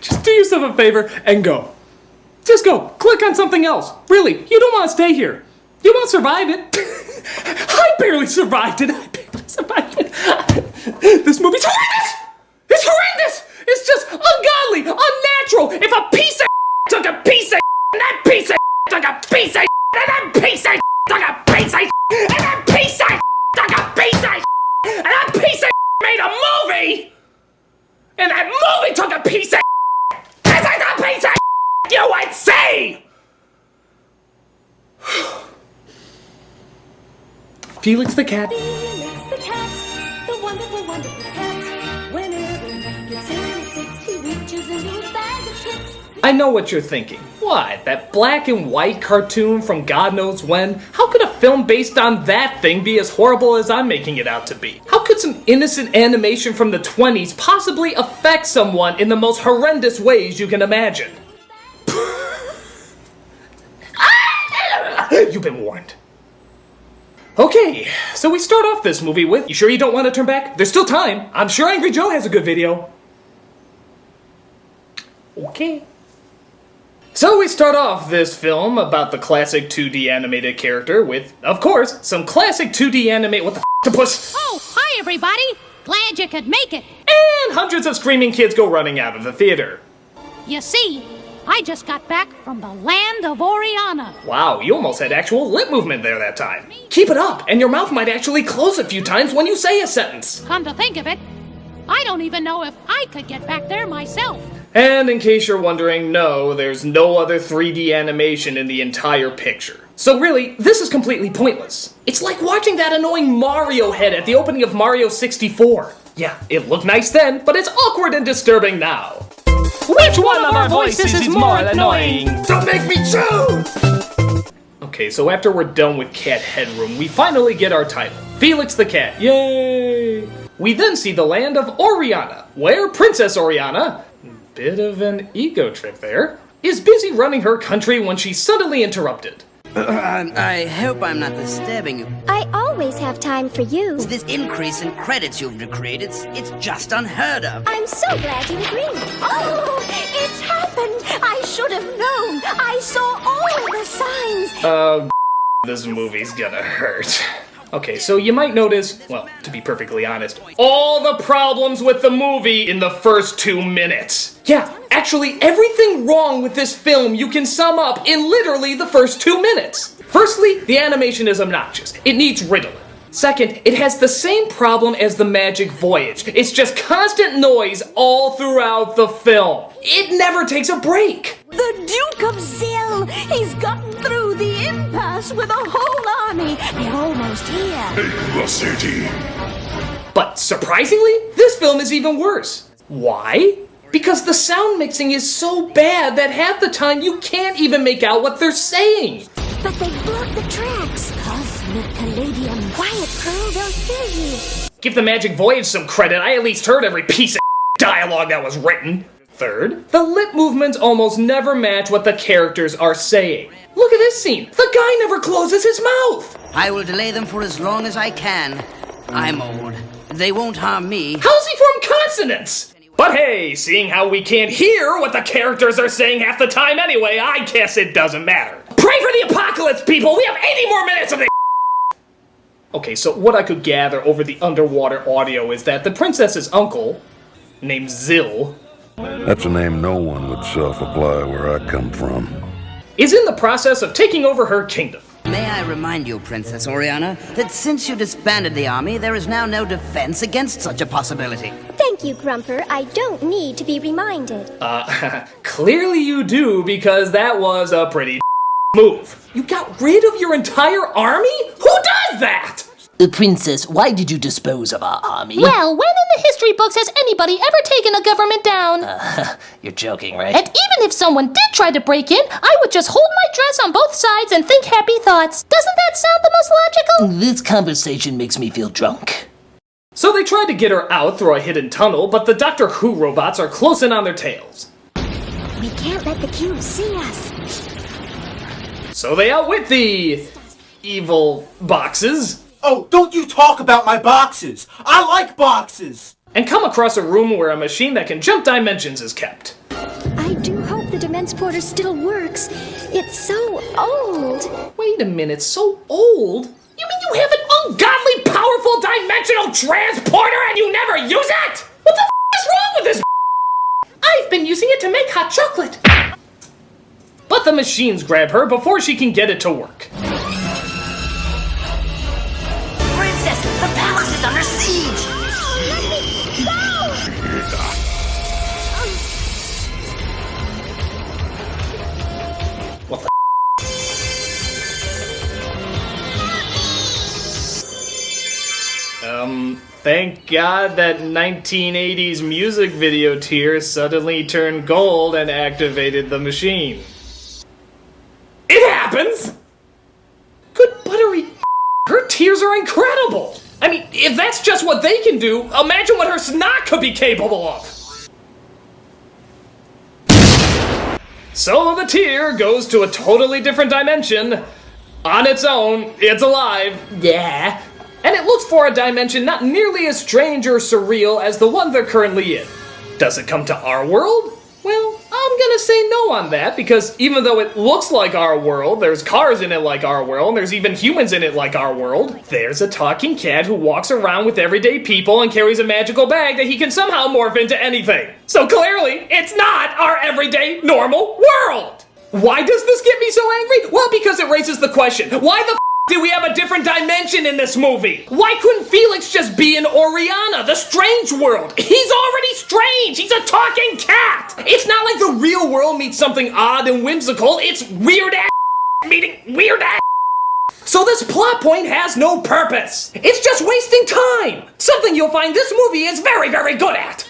Just do yourself a favor and go. Just go. Click on something else. Really, you don't want to stay here. You won't survive it. I barely survived it. This movie's horrendous! It's horrendous! It's just ungodly, unnatural. If a piece of took a piece of and that piece of took a piece of and that piece of took a piece of and that piece of took a piece of and that piece of made a movie and that movie took a piece of this is a piece of you would see! Felix the cat. Felix the cat, the wonderful, wonderful cat. Whenever he gets in a fix, he reaches into his bag of tricks. I know what you're thinking. What, that black and white cartoon from God knows when? How could a film based on that thing be as horrible as I'm making it out to be? How could some innocent animation from the 20s possibly affect someone in the most horrendous ways you can imagine? You've been warned. Okay, so we start off this movie with, you sure you don't want to turn back? There's still time. I'm sure Angry Joe has a good video. Okay. So we start off this film about the classic 2D animated character with, of course, some classic 2D animate what the octopus. Oh, hi everybody! Glad you could make it. And hundreds of screaming kids go running out of the theater. You see, I just got back from the land of Oriana. Wow, you almost had actual lip movement there that time. Keep it up, and your mouth might actually close a few times when you say a sentence. Come to think of it, I don't even know if I could get back there myself. And in case you're wondering, no, there's no other 3D animation in the entire picture. So really, this is completely pointless. It's like watching that annoying Mario head at the opening of Mario 64. Yeah, it looked nice then, but it's awkward and disturbing now. Which one of our voices is more annoying? Don't make me choose! Okay, so after we're done with cat headroom, we finally get our title, Felix the Cat. Yay! We then see the land of Oriana, where Princess Oriana, bit of an ego trip there, is busy running her country when she's suddenly interrupted. I hope I'm not disturbing you. I always have time for you. This increase in credits you've decreed, it's just unheard of. I'm so glad you agree. Oh, it's happened. I should have known. I saw all the signs. This movie's gonna hurt. Okay, so you might notice, well, to be perfectly honest, all the problems with the movie in the first 2 minutes. Yeah, actually everything wrong with this film you can sum up in literally the first 2 minutes. Firstly, the animation is obnoxious. It needs riddling. Second, it has the same problem as The Magic Voyage. It's just constant noise all throughout the film. It never takes a break. The Duke of Zill. He's gotten through the impasse with a whole army. They're almost here. Take the city. But surprisingly, this film is even worse. Why? Because the sound mixing is so bad that half the time you can't even make out what they're saying. But they blocked the tracks. Cosmic Palladium. Quiet, Pearl, they'll hear you. Give The Magic Voyage some credit. I at least heard every piece of dialogue that was written. Third, the lip movements almost never match what the characters are saying. Look at this scene. The guy never closes his mouth. I will delay them for as long as I can. I'm old. They won't harm me. How's he form consonants? But hey, seeing how we can't hear what the characters are saying half the time anyway, I guess it doesn't matter. Pray for the apocalypse, people! We have 80 more minutes of this. Okay, so what I could gather over the underwater audio is that the princess's uncle, named Zill, That's a name no one would self-apply where I come from. is in the process of taking over her kingdom. May I remind you, Princess Oriana, that since you disbanded the army, there is now no defense against such a possibility. Thank you, Grumper. I don't need to be reminded. Clearly you do, because that was a pretty move. You got rid of your entire army? Who does that? Princess, why did you dispose of our army? Well, when in the history books has anybody ever taken a government down? You're joking, right? And even if someone did try to break in, I would just hold my dress on both sides and think happy thoughts. Doesn't that sound the most logical? This conversation makes me feel drunk. So they tried to get her out through a hidden tunnel, but the Doctor Who robots are close in on their tails. We can't let the cube see us. So they outwit the evil boxes. Oh, don't you talk about my boxes! I like boxes! And come across a room where a machine that can jump dimensions is kept. I do hope the Demensporter still works. It's so old. Wait a minute, so old? You mean you have an ungodly powerful dimensional transporter and you never use it? What the is wrong with this? I've been using it to make hot chocolate. But the machines grab her before she can get it to work. Princess, the palace is under siege! What the Thank God that 1980s music video tear suddenly turned gold and activated the machine. It happens! Good buttery her tears are incredible! I mean, if that's just what they can do, imagine what her snot could be capable of! So the tear goes to a totally different dimension. On its own, it's alive, yeah. And it looks for a dimension not nearly as strange or surreal as the one they're currently in. Does it come to our world? Well, I'm gonna say no on that, because even though it looks like our world, there's cars in it like our world, and there's even humans in it like our world, there's a talking cat who walks around with everyday people and carries a magical bag that he can somehow morph into anything. So clearly, it's not our everyday, normal world! Why does this get me so angry? Well, because it raises the question, why the do we have a different dimension in this movie? Why couldn't Felix just be in Oriana, the strange world? He's already strange! He's a talking cat! It's not like the real world meets something odd and whimsical, it's weird ass meeting weird ass. So this plot point has no purpose. It's just wasting time. Something you'll find this movie is very, very good at.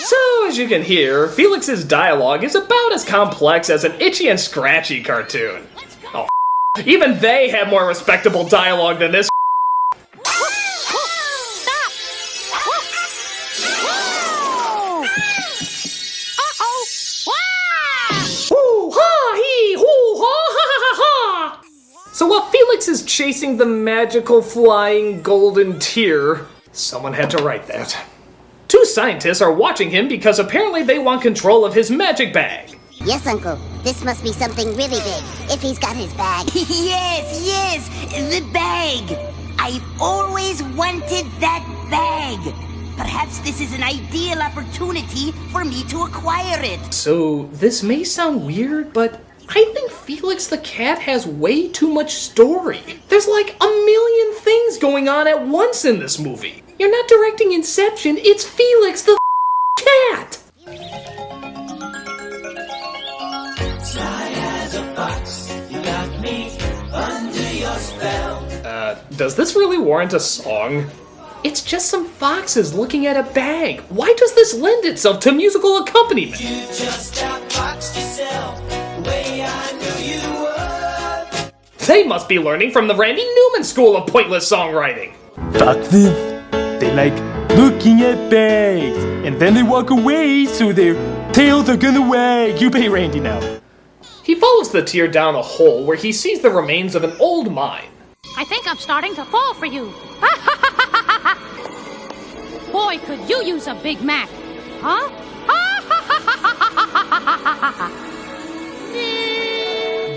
So, as you can hear, Felix's dialogue is about as complex as an Itchy and Scratchy cartoon. Oh, even they have more respectable dialogue than this. So while Felix is chasing the magical flying golden tear, someone had to write that. Two scientists are watching him because apparently they want control of his magic bag. Yes, Uncle. This must be something really big, if he's got his bag. Yes, the bag. I've always wanted that bag. Perhaps this is an ideal opportunity for me to acquire it. So, this may sound weird, but I think Felix the cat has way too much story. There's like a million things going on at once in this movie. You're not directing Inception, it's Felix the cat! Sly as a fox, you got me under your spell. Does this really warrant a song? It's just some foxes looking at a bag. Why does this lend itself to musical accompaniment? You just outfoxed yourself the way I knew you would. They must be learning from the Randy Newman School of Pointless Songwriting. Foxes, they like looking at bags, and then they walk away so their tails are gonna wag. You pay Randy now. He follows the tear down a hole where he sees the remains of an old mine. I think I'm starting to fall for you. Boy, could you use a Big Mac, huh?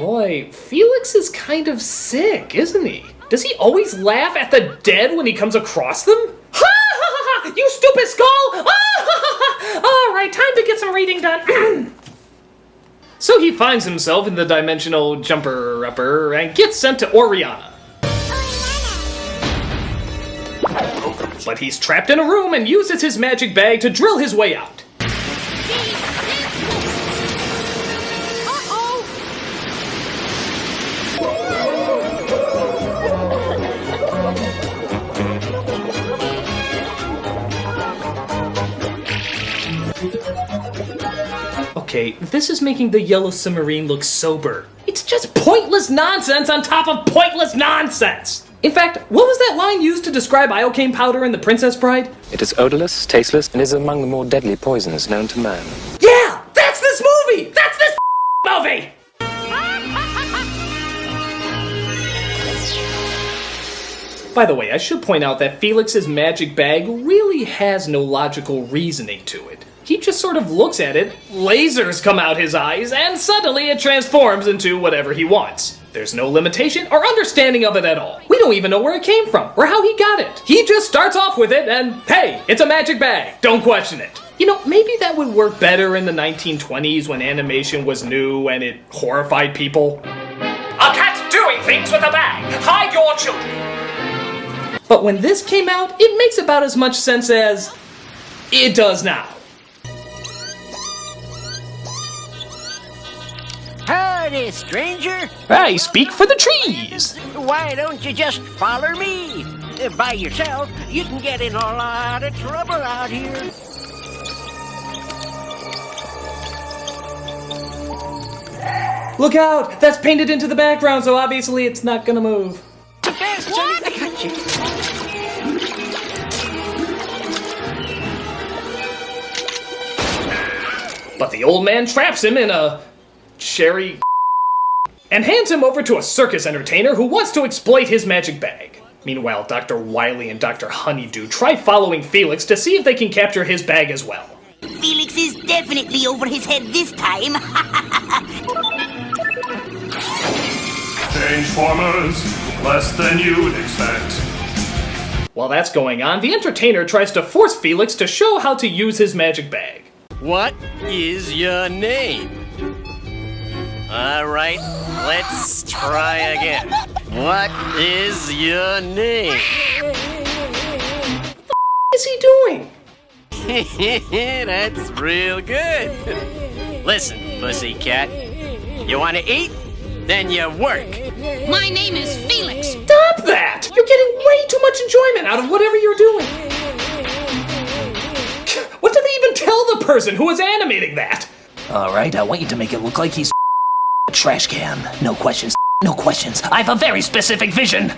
Boy, Felix is kind of sick, isn't he? Does he always laugh at the dead when he comes across them? Ha ha ha ha! You stupid skull! Alright, time to get some reading done. So he finds himself in the dimensional jumper-upper and gets sent to Oriana. But he's trapped in a room and uses his magic bag to drill his way out. Okay, this is making the yellow submarine look sober. It's just pointless nonsense on top of pointless nonsense! In fact, what was that line used to describe iocane powder in The Princess Bride? It is odorless, tasteless, and is among the more deadly poisons known to man. Yeah! That's this movie! That's this movie! By the way, I should point out that Felix's magic bag really has no logical reasoning to it. He just sort of looks at it, lasers come out his eyes, and suddenly it transforms into whatever he wants. There's no limitation or understanding of it at all. We don't even know where it came from or how he got it. He just starts off with it and, hey, it's a magic bag. Don't question it. You know, maybe that would work better in the 1920s when animation was new and it horrified people. A cat doing things with a bag. Hide your children. But when this came out, it makes about as much sense as it does now. Howdy, stranger. I speak for the trees. Why don't you just follow me? By yourself, you can get in a lot of trouble out here. Look out! That's painted into the background, so obviously it's not gonna move. What? I got you. But the old man traps him in a cherry and hands him over to a circus entertainer who wants to exploit his magic bag. Meanwhile, Dr. Wily and Dr. Honeydew try following Felix to see if they can capture his bag as well. Felix is definitely over his head this time. Change formers, less than you'd expect. While that's going on, the entertainer tries to force Felix to show how to use his magic bag. What is your name? All right, let's try again. What is your name? What is he doing? That's real good. Listen, pussycat. You want to eat? Then you work. My name is Felix. Stop that! You're getting way too much enjoyment out of whatever you're doing. What did they even tell the person who was animating that? Alright, I want you to make it look like he's a trash can. No questions, no questions. I have a very specific vision.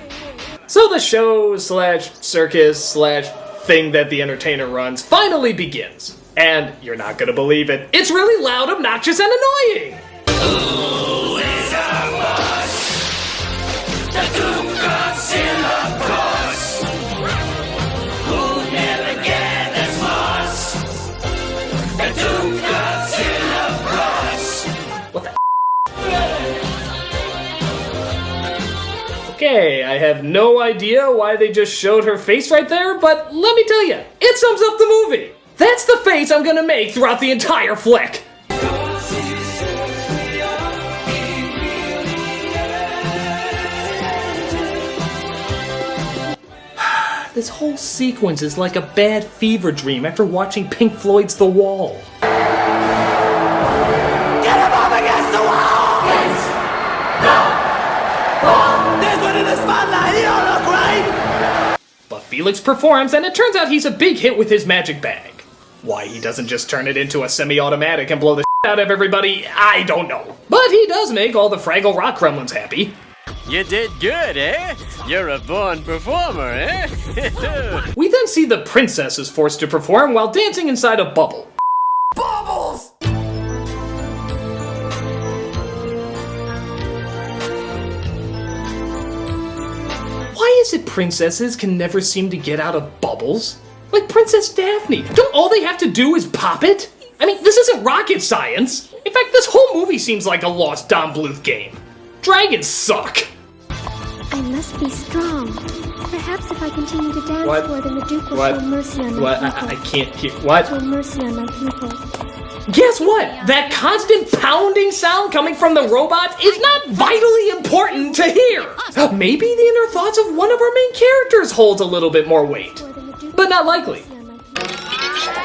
So the show slash circus slash thing that the entertainer runs finally begins. And you're not gonna believe it. It's really loud, obnoxious, and annoying! Who is our boss? The Duke of Syracuse. Who never gathers moss? The Duke of Syracuse. What the Okay, I have no idea why they just showed her face right there, but let me tell you, it sums up the movie. That's the face I'm gonna make throughout the entire flick. This whole sequence is like a bad fever dream after watching Pink Floyd's The Wall. Get him up against the wall! Yes! No! There's one in the spotlight! He don't look right! But Felix performs, and it turns out he's a big hit with his magic bag. Why he doesn't just turn it into a semi-automatic and blow the shit out of everybody, I don't know. But he does make all the Fraggle Rock gremlins happy. You did good, eh? You're a born performer, eh? We then see the princess is forced to perform while dancing inside a bubble. Bubbles! Why is it princesses can never seem to get out of bubbles? Like Princess Daphne, don't all they have to do is pop it? I mean, this isn't rocket science. In fact, this whole movie seems like a lost Don Bluth game. Dragons suck. I must be strong. Perhaps if I continue to dance What? more, then the Duke will What? show mercy on my What? people. I can't hear. What? Show mercy on my people. Guess what? That constant pounding sound coming from the robots is not vitally important to hear. Maybe the inner thoughts of one of our main characters holds a little bit more weight. But not likely. Gotcha!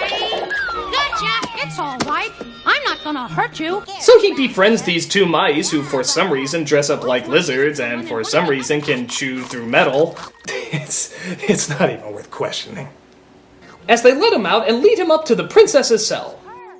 It's all right. I'm not gonna hurt you. So he befriends these two mice who for some reason dress up like lizards and for some reason can chew through metal. It's not even worth questioning. As they let him out and lead him up to the princess's cell.